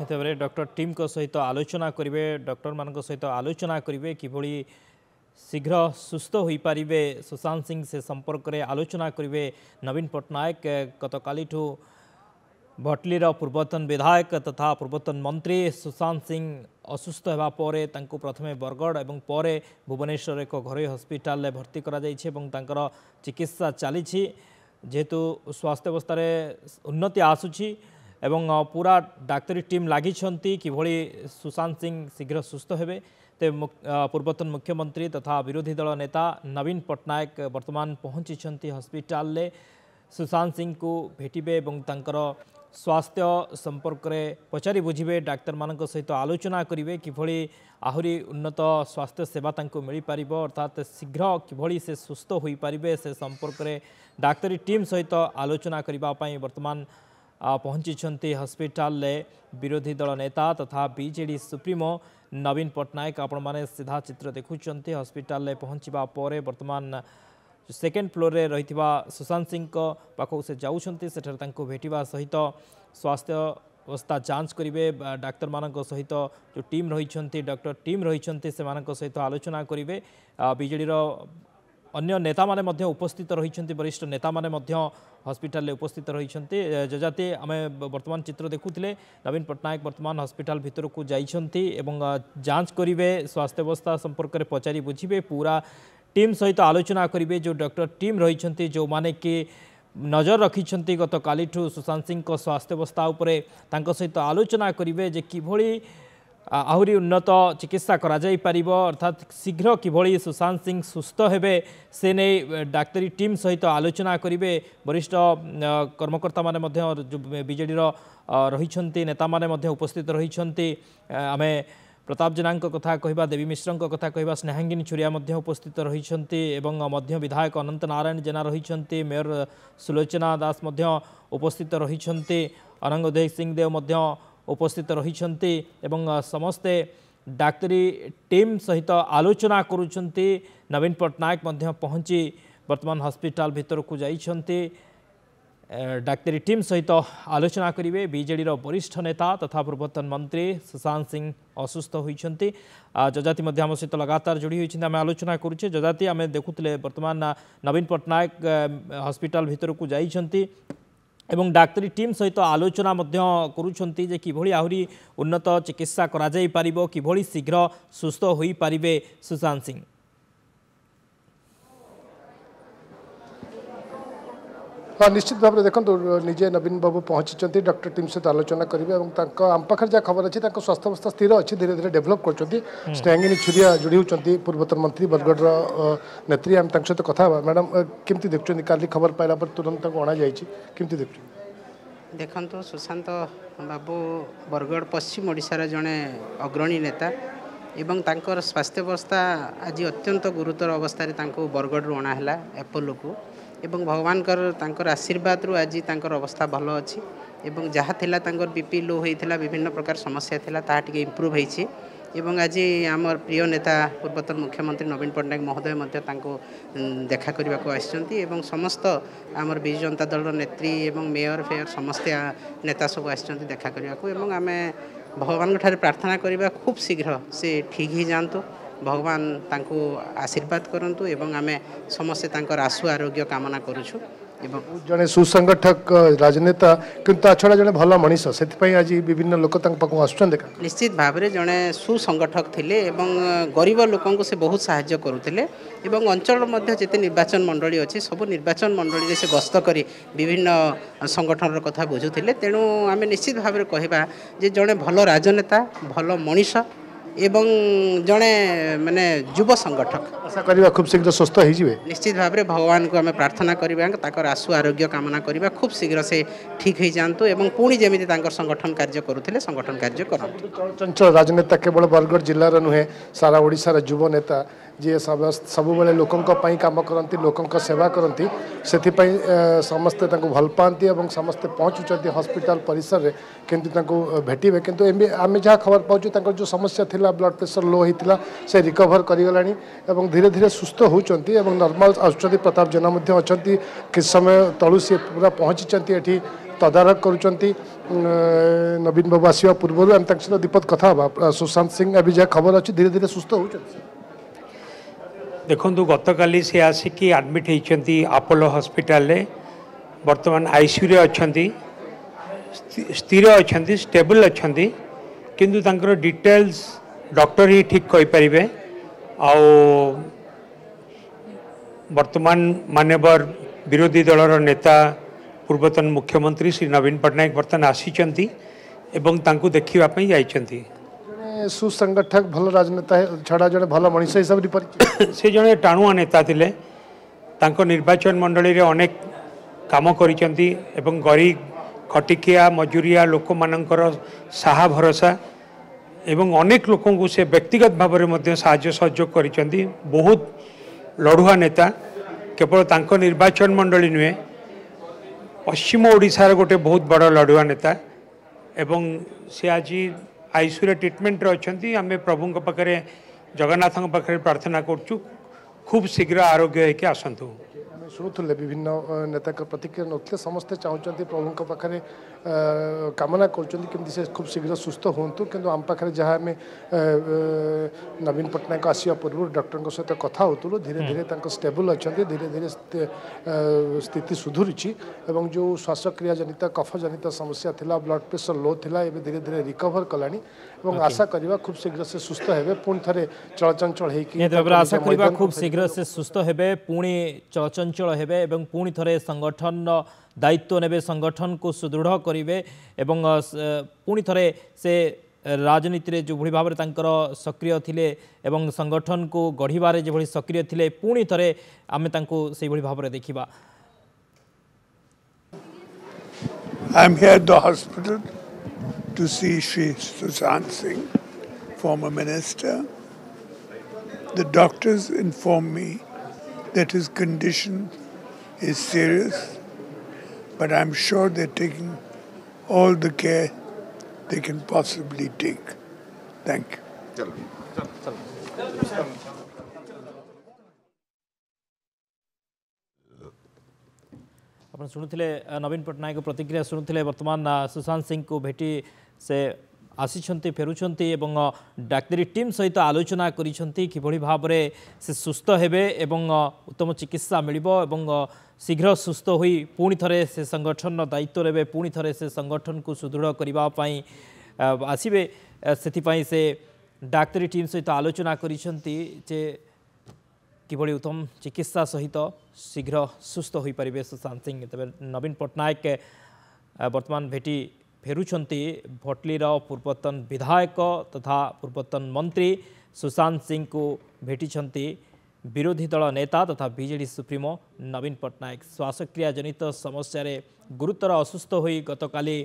हिसाब doctor team को सहित आलोचना करेंगे डॉक्टर मान सहित आलोचना करेंगे किभली शीघ्र सुस्थ हो पारे सुशांत सिंह से संपर्क में आलोचना करेंगे नवीन पट्टनायक गतकाली भटलीर पूर्वतन विधायक तथा पूर्वतन मंत्री सुशांत सिंह असुस्थ होगापर प्रथम बरगढ़ और पर भुवनेश्वर एक घरोई हस्पिटाल भर्ती कर चिकित्सा चली जेहेतु स्वास्थ्य अवस्था उन्नति आसूची एवं पूरा डाक्तरी टीम लगी किभली सुशांत सिंह शीघ्र सुस्थ हेबे ते पूर्वतन मुख्यमंत्री तथा विरोधी दल नेता नवीन पट्टनायक वर्तमान पहुंची हस्पिटाल सुशांत सिंह को भेटिबे एवं तांकर स्वास्थ्य संपर्क में पचारि बुझे डाक्तर मान सहित आलोचना करेंगे किभली आहरी उन्नत स्वास्थ्य सेवा मिल पार अर्थात शीघ्र किभली से सुस्थ हो पारे से संपर्क में डाक्तरी टीम सहित आलोचना करने वर्तमान पहुंची हस्पिटाल विरोधी दल नेता तथा बीजेडी सुप्रीमो नवीन पट्टनायक आपण माने सीधा चित्र देखुंट हस्पिटाल पहुंचा पर वर्तमान सेकेंड फ्लोर रे रही सुशांत सिंह पाखक से जाऊँच भेटा सहित स्वास्थ्य अवस्था जांच करेंगे डाक्तर मान सहित जो टीम रही डॉक्टर टीम रही सहित आलोचना करेंगे बीजेडी अन्य नेता माने उपस्थित रही वरिष्ठ नेता माने हस्पिटाल उपस्थित रही जजाति आम वर्तमान चित्र देखुले नवीन पट्टनायक वर्तमान हस्पिटाल भितर को जाइछंती एवं जांच करेंगे स्वास्थ्य अवस्था संपर्क में पचारि बुझे पूरा टीम सहित आलोचना करेंगे जो डॉक्टर टीम रही जो माने कि नजर रखिंट गत काली सुशांत सिंह स्वास्थ्य अवस्था उपरे सहित आलोचना करेंगे जे किभली आहरी उन्नत चिकित्सा करा जाई परिबो अर्थात शीघ्र किभली सुशांत सिंह सुस्थ हेबे से नहीं डाक्तरी टीम सहित आलोचना करेंगे वरिष्ठ कर्मकर्ता माने जो बीजेडी रही नेता माने उपस्थित रही आम प्रताप जेना कथा कहवा देवी मिश्र कथा कहवा स्नेहांगिनी छुरिया उपस्थित रही विधायक अनंत नारायण जेना रही मेयर सुलोचना दास उपस्थित रही अनंग उदय सिंह देव उपस्थित रही समस्ते डाक्तरी टीम सहित आलोचना करुछंती नवीन पट्टनायक पहुंची वर्तमान हस्पिटाल भीतर को जाइछंती डाक्तरी टीम सहित आलोचना करेंगे बीजेडी वरिष्ठ नेता तथा पूर्वतन मंत्री सुशांत सिंह असुस्थ होती जजाति आम सहित लगातार जोड़ी होती आम आलोचना करुचे जजाति आम देखुले वर्तमान नवीन पट्टनायक हस्पिटाल भीतर को जाइछंती एवं डाक्तरी टीम सहित आलोचना करुछंती जे किभली आहरी उन्नत चिकित्सा करा जाई पारिबो किभली शीघ्र सुस्थ होई पारिबे सुशांत सिंह। हाँ निश्चित भाव में देखो निजे नवीन बाबू पहुंची डॉक्टर टीम सहित आलोचना करेंगे और आम पाखे जहाँ खबर अच्छी स्वास्थ्य अवस्था स्थिर अच्छी धीरे धीरे डेभलप कर स्नेहांगिनी छुरिया जोड़ी होती पूर्वतन मंत्री बरगढ़ नेत्री आम सहित कथा मैडम केमती देखुं काली खबर पाइला पर तुरंत अणा जामती देखुं देखो सुशांत बाबू बरगढ़ पश्चिम ओडिशार जड़े अग्रणी नेता एवं तांकर स्वास्थ्य अवस्था आज अत्यंत गुरुतर अवस्था बरगढ़ अणाला एपोलो को एवं भगवान तांकर आशीर्वाद रु आज तांकर अवस्था भल अच्छी एवं जहाँ थिला तांकर बीपी लो होता विभिन्न प्रकार समस्या थिला ताहा टिके इम्प्रूव होईछि एवं आज आमर प्रिय नेता पूर्वतन मुख्यमंत्री नवीन पट्टनायक महोदय मध्य तांको देखा करने को आसिचंती एवं समस्त आमर बिजु जनता दल नेत्री एवं मेयर फेयर समस्ते नेता सब आसिचंती देखा करने को एवं आमे भगवान ठारे प्रार्थना करबा खूब शीघ्र से ठीक ही जातु भगवान तांको आशीर्वाद करंतु एवं आमे समस्ते तांकर आशु आरोग्य कामना करूछु एवं जने सुसंगठक राजनेता किंतु छड़ा जने भला मनीष से आज विभिन्न लोक आसुचन देखा निश्चित भाव में जड़े सुसंगठक थिले एवं गरीब लोकों से बहुत साहाय्य करुले एवं अंचल मध्य जिते निर्वाचन मंडली अच्छी सब निर्वाचन मंडली से गस्त करी विभिन्न संगठन कथा बुझुले तेणु आम निश्चित भाव में कहवा जे जड़े भल राजनेता भल मनीष एवं जड़े माने युव संगठक आशा करवा खूब शीघ्र स्वस्थ हो निश्चित भाव में भगवान को आम प्रार्थना करवा आशु आरोग्य कामना करवा खूब शीघ्र से ठीक हो जातु एवं पुणी जमी संगठन कार्य करुले संगठन कार्य कर चंचल राजनेता केवल बरगढ़ जिलार नुहे सारा ओडिशार युव नेता जी सब बेले लोकों कम करती लोकों सेवा करती से समस्ते भल पाती और समस्ते पहुँचुंट हस्पिटाल परिसर में किंतु भेटे किंतु आम जहाँ खबर पाचु जो समस्या थिला ब्लड प्रेशर लो होता से रिकवर करगला धीरे धीरे सुस्थ होती नॉर्मल आसुँच प्रताप जेना अच्छा किस समय तलु सी पूरा पहुँची तदारख करुँच नवीन बाबू आसवा पूर्व आम सहित दीपद कथा हाँ सुशांत सिंह अभी जहाँ खबर अच्छी धीरे धीरे सुस्थ हो देखु गतकाली से आसिकी आडमिट होती अपोलो हॉस्पिटल बर्तमान आईसीयू अच्छा स्थिर अच्छा स्टेबल अच्छा किंतु तांकर डिटेल्स डॉक्टर ही ठीक कहि परिबे आ वर्तमान मान्यवर विरोधी दलर नेता पूर्वतन मुख्यमंत्री श्री नवीन पट्टनायक बर्तमान आसीचंती एवं तांको देखिबा पई जाइचंती सुसंगठक भल राजनेता छड़ा जड़े भल मनीष हिसाब से से जड़े टाणुआ नेता थिले तांको निर्वाचन मंडली रे अनेक काम करिचंती एवं गरीब खटिकिया मजूरिया लोक मानकर साहा भरोसा एवं अनेक लोकों को से व्यक्तिगत भाव में साहाय्य सहयोग करिचंती बहुत लड़ुआ नेता केवल तांको निर्वाचन मंडली नुहे पश्चिम ओडिशार गोटे बहुत बड़ लड़ुआ नेता एवं से आज आईसीयू ट्रिटमेंट अच्छी आम प्रभु पाखे जगन्नाथ पाखे प्रार्थना करुँ खूब शीघ्र आरोग्य होकर आसतु शुणुले विभिन्न नेता प्रतिक्रिया नौते समस्ते चाहते प्रभु पाखे कामना करमती से खूब शीघ्र सुस्थ हूँ कि आम पाखे जहाँ आम नवीन पट्टनायक आसवा पूर्व डॉक्टर सहित कथा होलु धीरे धीरे स्टेबल अच्छा धीरे धीरे स्थिति सुधुरी और जो श्वासक्रिया जनित कफ जनित समस्या थिला ब्लड प्रेशर लो थिला एबे धीरे धीरे रिकवर कलानी और आशा करवा खूब शीघ्र से सुस्थ हेबे पुणी थे चलचंचल होकर आशा करवा खूब शीघ्र से सुस्थ हेबे पुणी चलचंचल हेबे एवं पुणी थे संगठन दायित्व नेबे संगठन को सुदृढ़ करेंगे एवं पुणी थे से राजनीति रे जो भली भाव सक्रिय थिले एवं संगठन को गढ़िबारे जो भली सक्रिय थिले पुणी थे आम से भली भाव देखिबा I am here at the hospital to see Shri Sushant Singh, former minister. The doctors informed me that his condition is serious, but I'm sure they're taking all the care they can possibly take. Thank you. आप शुणुले नवीन पट्टनायक प्रतिक्रिया शुणुले वर्तमान सुशांत सिंह को भेटी से आसी फेरुंट एवं डाक्तरी team सहित आलोचना करी भाव में से सुस्थ हेबे एवं उत्तम चिकित्सा मिलिबो एवं शीघ्र सुस्थ होई पुणी थे से संगठन दायित्व नेबे पुणी थे से संगठन को सुदृढ़ करने आसबे से डाक्तरी टीम सहित आलोचना करिसेंती जे किभली उत्तम चिकित्सा सहित शीघ्र सुस्थ हो पारे सुशांत सिंह तबे नवीन पट्टनायक वर्तमान भेटी फेरुंट भटलीर पूर्वतन विधायक तथा पूर्वतन मंत्री सुशांत सिंह को भेटी विरोधी दल नेता तथा बीजेडी सुप्रीमो नवीन पट्टनायक श्वासक्रिया जनित समस्या गुरुतर असुस्थ होई गतकाली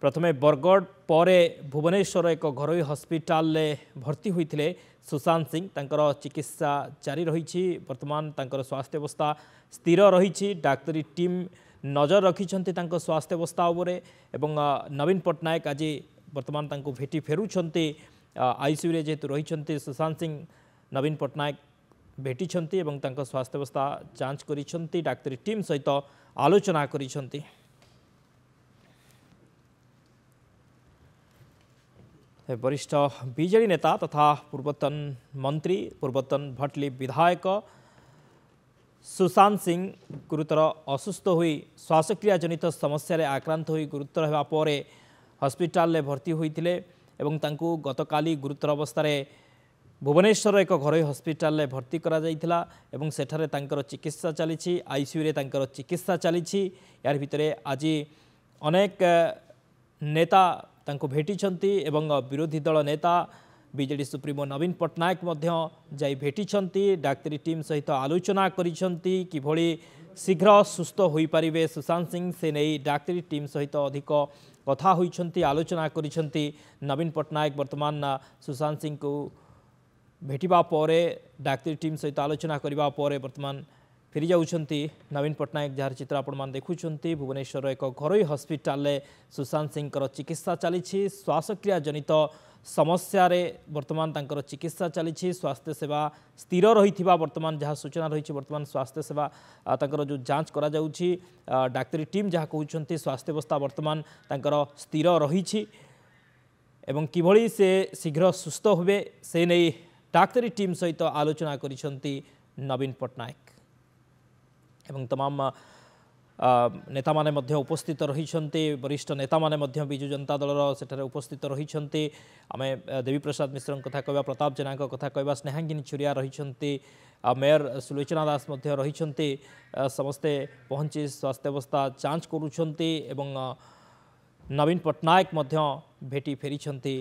प्रथमे बरगढ़ पर भुवनेश्वर एक घरोई हस्पिटाल भर्ती होते सुशांत सिंह तांकर चिकित्सा जारी रही वर्तमान तांकर स्वास्थ्य अवस्था स्थिर रही डाक्तरी टीम नजर रखिछन्ति तांकर स्वास्थ्य अवस्था उपरे एवं नवीन पट्टनायक आज वर्तमान तांको भेटी फेरुछन्ति आईसीयू रे जेतु रहिछन्ति सुशांत सिंह नवीन पट्टनायक भेटिछन्ति एवं तांकर स्वास्थ्य अवस्था जांच करिछन्ति डाक्तरी टीम सहित आलोचना करिछन्ति। वरिष्ठ बीजेडी नेता तथा पूर्वतन मंत्री पूर्वतन भटली विधायक सुशांत सिंह गुरुतर असुस्थ हुई श्वासक्रिया जनित समस्या आक्रांत हुई गुरुतर होगा पर हस्पिटाल भर्ती होते एवं तांको गतकाली गुरुतर अवस्था भुवनेश्वर एक घरोई हस्पिटाल भर्ती करा जाइथिला एवं सेठारे तांकर चिकित्सा चली आईसीयू रे तांकर चिकित्सा चली यार भितरे आज अनेक नेता तांको भेटिछन्ति एवं विरोधी दल नेता बीजेडी सुप्रीमो नवीन पट्टनायक जाई भेटिछन्ति डाक्तरी टीम सहित आलोचना करिछन्ति किभली शीघ्र सुस्थ होई पारिबे सुशांत सिंह से नहीं डाक्तरी टीम सहित अधिक कथा होइछन्ति आलोचना करिछन्ति नवीन पट्टनायक वर्तमान सुशांत सिंह को भेटिबा परे डाक्तरी टीम सहित आलोचना करिबा परे वर्तमान फेरी जाउछंती नवीन पट्टनायक जार चित्र आपण देखुंट भुवनेश्वर एक घरोई हस्पिटाल सुशांत सिंह चिकित्सा चली श्वासक्रिया जनित समस्या रे वर्तमान तांकर चिकित्सा चली स्वास्थ्य सेवा स्थिर रही वर्तमान जहाँ सूचना रही वर्तमान स्वास्थ्य सेवा तांकर जो जांच करा जाउछि डाक्तरी टीम जहाँ कहउछंती स्वास्थ्य अवस्था वर्तमान तांकर स्थिर रही एवं किभଳି से शीघ्र सुस्थ हुए से नहीं डाक्तरी टीम सहित आलोचना करिसंती नवीन पट्टनायक एवं तमाम नेता माने मध्य उपस्थित रहिसंती वरिष्ठ नेता माने मध्य बिजु जनता दलर सेठारे उपस्थित रहिसंती आमे देवी प्रसाद मिश्र कथा कहबा प्रताप जेना कथा कहबा स्नेहांगिनी छुरिया रहिसंती मेयर सुलोचना दास मध्य रहिसंती समस्ते पहुंची स्वास्थ्य अवस्था जांच करूछंती एवं नवीन पट्टनायक मध्य भेटी फेरिछंती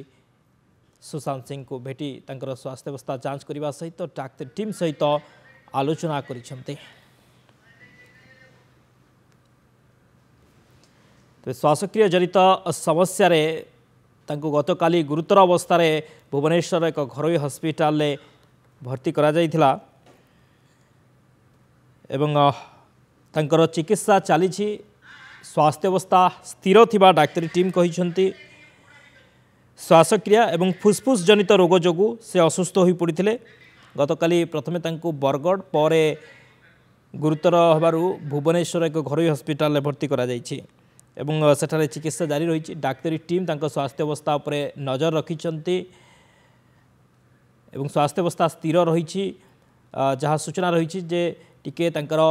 सुशांत सिंह को भेटी तांकर स्वास्थ्य अवस्था जांच करने सहित डाक्तर टीम सहित आलोचना करिछंती। तो श्वासक्रिया जनित समस्या रे तांको गतकाली गुरुतर अवस्था रे भुवनेश्वर एक घरोई हस्पिटाल भर्ती करा जायथिला एवं तांकर चिकित्सा चली स्वास्थ्य अवस्था स्थिर थिबा डाक्तरी टीम कहिसंती श्वासक्रिया एवं फुसफुस जनित रोग जोगु से असुस्थ हो पड़ते गतकाली प्रथमे तांको बरगढ़ पर गुरुतर हबारु भुवनेश्वर एक घरोई हस्पिटाल भर्ती करा जायछि एवं सेठारे चिकित्सा जारी रही डाक्तरी टीम तांको स्वास्थ्य अवस्था उपरे नजर रखिछंती एवं स्वास्थ्य अवस्था स्थिर रही जहाँ सूचना रही जे टिके तांकर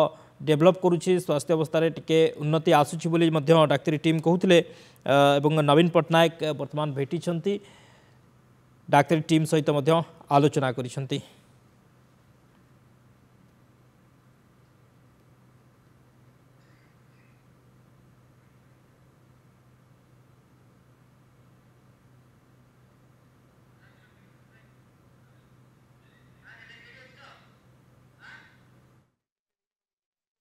डेभलप करुछि स्वास्थ्य अवस्था रे टिके उन्नति आसुछि बोली मध्य डाक्तरी टीम कहूथिले एवं नवीन पट्टनायक वर्तमान भेटिछंती डाक्तरी टीम सहित मध्य आलोचना करिछंती।